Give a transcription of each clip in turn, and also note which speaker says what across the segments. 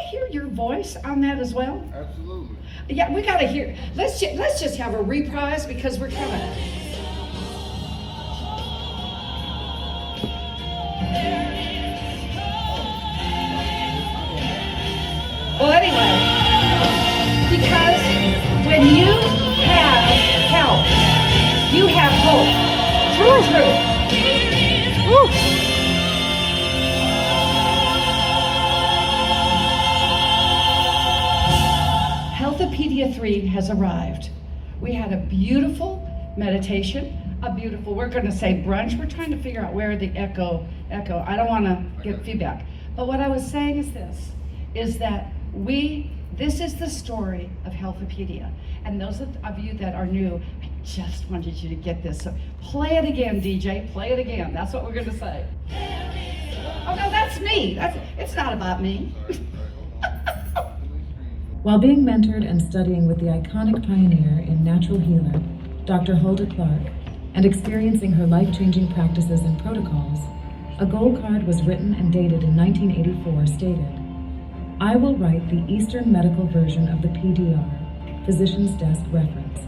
Speaker 1: I hear your voice on that as well?
Speaker 2: Absolutely.
Speaker 1: Yeah, we gotta hear. Let's just have a reprise because we're kind of. Well, anyway, because when you have help, you have hope. True. Woo. HealthaPedia 3 has arrived. We had a beautiful meditation, we're going to say brunch. We're trying to figure out where the echo. I don't want to get feedback. But what I was saying is this, is that this is the story of HealthaPedia. And those of you that are new, I just wanted you to get this. So play it again, DJ, play it again. That's what we're going to say. Oh no, that's me. It's not about me.
Speaker 3: While being mentored and studying with the iconic pioneer in natural healer, Dr. Huldah Clark, and experiencing her life-changing practices and protocols, a goal card was written and dated in 1984 stated, "I will write the Eastern medical version of the PDR, Physician's Desk Reference.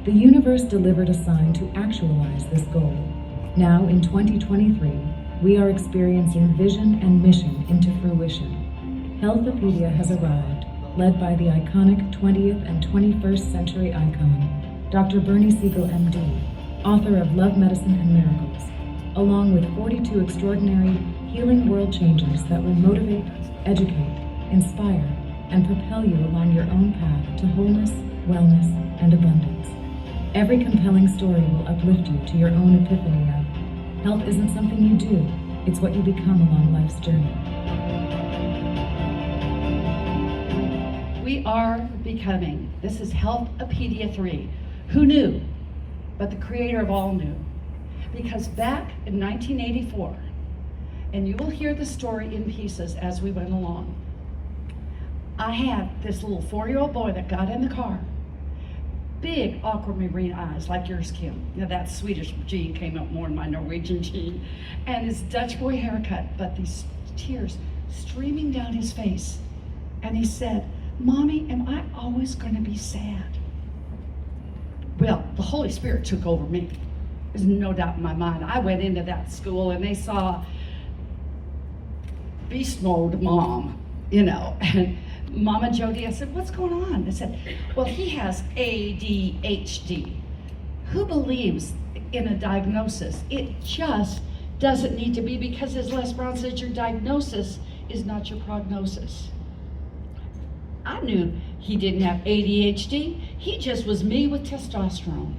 Speaker 3: The universe delivered a sign to actualize this goal. Now in 2023, we are experiencing vision and mission into fruition. HealthaPedia has arrived, led by the iconic 20th and 21st century icon, Dr. Bernie Siegel, MD, author of Love, Medicine, and Miracles, along with 42 extraordinary healing world changers that will motivate, educate, inspire, and propel you along your own path to wholeness, wellness, and abundance. Every compelling story will uplift you to your own epiphany of health isn't something you do, it's what you become along life's journey."
Speaker 1: We are becoming. This is HealthaPedia 3. Who knew? But the creator of all knew. Because back in 1984, and you will hear the story in pieces as we went along, I had this little 4-year-old boy that got in the car, big aquamarine eyes like yours, Kim. Now that Swedish gene came up more than my Norwegian gene, and his Dutch boy haircut, but these tears streaming down his face. And he said, "Mommy, am I always going to be sad?" Well, the Holy Spirit took over me. There's no doubt in my mind. I went into that school and they saw beast mode mom, and Mama Jody, I said, "What's going on?" They said, "Well, he has ADHD." Who believes in a diagnosis? It just doesn't need to be, because as Les Brown said, your diagnosis is not your prognosis. I knew he didn't have ADHD. He just was me with testosterone.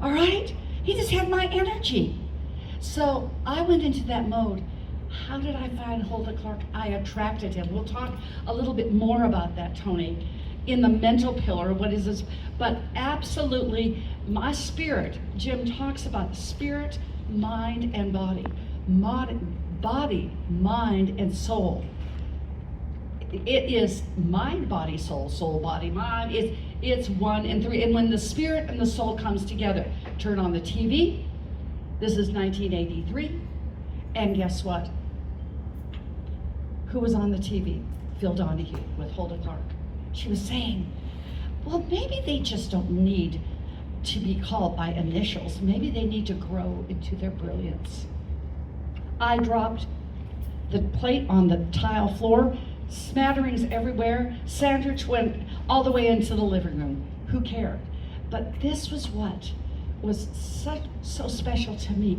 Speaker 1: All right? He just had my energy. So I went into that mode. How did I find Huldah Clark? I attracted him. We'll talk a little bit more about that, Tony, in the mental pillar. What is this? But absolutely, my spirit, Jim talks about spirit, mind, and body. Body, mind, and soul. It is mind, body, soul, soul, body, mind. It's 1 and 3. And when the spirit and the soul comes together, turn on the TV. This is 1983. And guess what? Who was on the TV? Phil Donahue with Huldah Clark. She was saying, well, maybe they just don't need to be called by initials. Maybe they need to grow into their brilliance. I dropped the plate on the tile floor, smatterings everywhere. Sandwich went all the way into the living room. Who cared? But this was what was so special to me.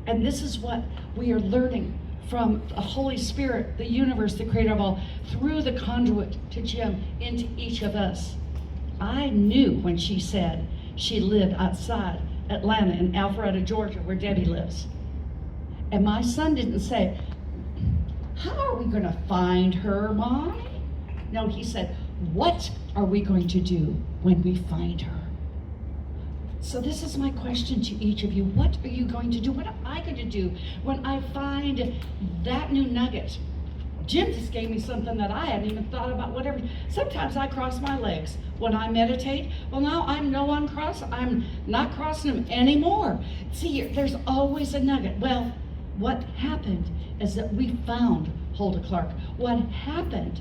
Speaker 1: And this is what we are learning from the Holy Spirit, the universe, the creator of all, through the conduit to Jim, into each of us. I knew when she said she lived outside Atlanta in Alpharetta, Georgia, where Debbie lives. And my son didn't say, "How are we going to find her, Mom?" No, he said, "What are we going to do when we find her?" So this is my question to each of you. What are you going to do? What am I going to do when I find that new nugget? Jim just gave me something that I hadn't even thought about. Whatever. Sometimes I cross my legs when I meditate. Well, now I'm not crossing them anymore. See, there's always a nugget. Well, what happened is that we found Huldah Clark. What happened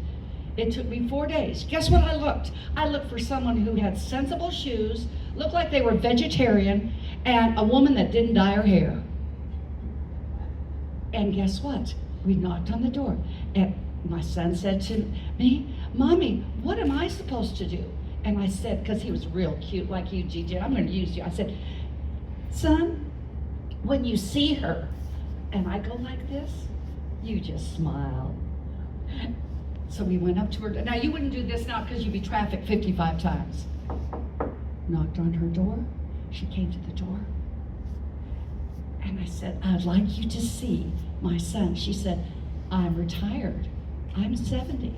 Speaker 1: It took me 4 days. Guess what I looked? I looked for someone who had sensible shoes, looked like they were vegetarian, and a woman that didn't dye her hair. And guess what? We knocked on the door, and my son said to me, Mommy, what am I supposed to do? And I said, because he was real cute like you, Gigi, I'm going to use you. I said, son, when you see her, and I go like this, you just smile. So we went up to her. Now, you wouldn't do this now because you'd be trafficked 55 times. Knocked on her door. She came to the door. And I said, I'd like you to see my son. She said, I'm retired. I'm 70.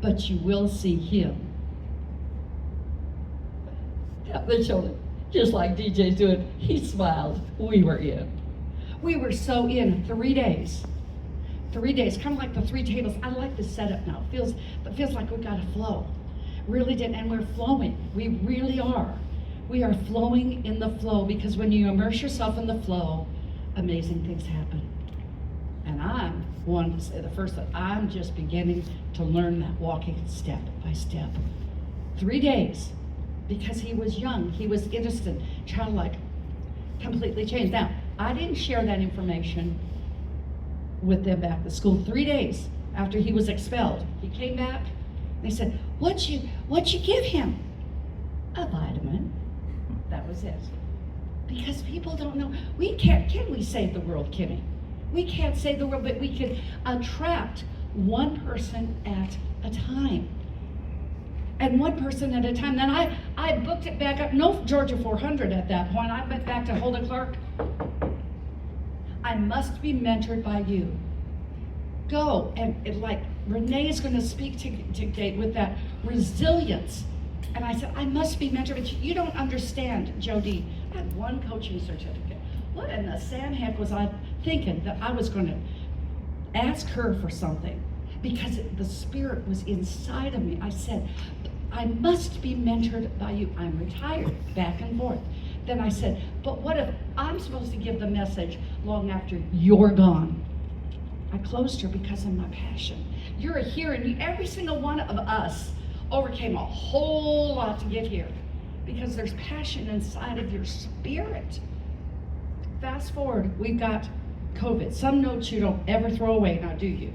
Speaker 1: But you will see him. The children, just like DJ's doing, he smiled. We were in. We were so in 3 days. 3 days, kind of like the 3 tables. I like the setup now. It feels like we got to flow. Really did, and we're flowing. We really are. We are flowing in the flow, because when you immerse yourself in the flow, amazing things happen. And I'm one to say the first that I'm just beginning to learn that, walking step by step. 3 days, because he was young, he was innocent, childlike, completely changed. Now, I didn't share that information with them back at school. 3 days after he was expelled, he came back. They said, "What'd you give him?" A vitamin. That was it. Because people don't know. Can we save the world, Kimmy? We can't save the world, but we can attract one person at a time. And one person at a time. Then I booked it back up. No Georgia 400 at that point. I went back to Huldah Clark. I must be mentored by you. Go. And like Renee is going to speak today with that resilience. And I said, I must be mentored, but you don't understand, Jody. I had one coaching certificate. What in the sand heck was I thinking that I was going to ask her for something? Because the spirit was inside of me. I said, I must be mentored by you. I'm retired, back and forth. Then I said, but what if I'm supposed to give the message long after you're gone? I closed her because of my passion. You're here, and every single one of us overcame a whole lot to get here because there's passion inside of your spirit. Fast forward, we've got COVID. Some notes you don't ever throw away, now do you?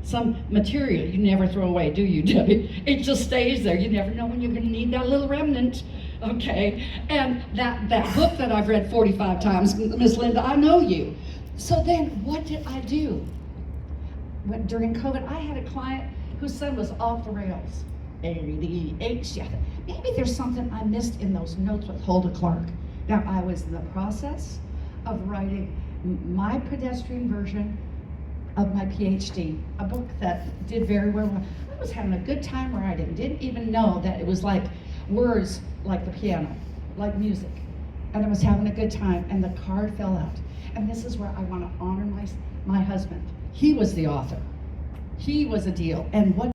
Speaker 1: Some material you never throw away, do you, Debbie? It just stays there. You never know when you're going to need that little remnant, okay? And that book that I've read 45 times, Miss Linda, I know you. So then what did I do? During COVID, I had a client whose son was off the rails. ADHD. Maybe there's something I missed in those notes with Huldah Clark. Now, I was in the process of writing my pedestrian version of my PhD, a book that did very well. I was having a good time writing, didn't even know that it was like words like the piano, like music. And I was having a good time, and the card fell out. And this is where I want to honor my husband. He was the author. He was a deal. And what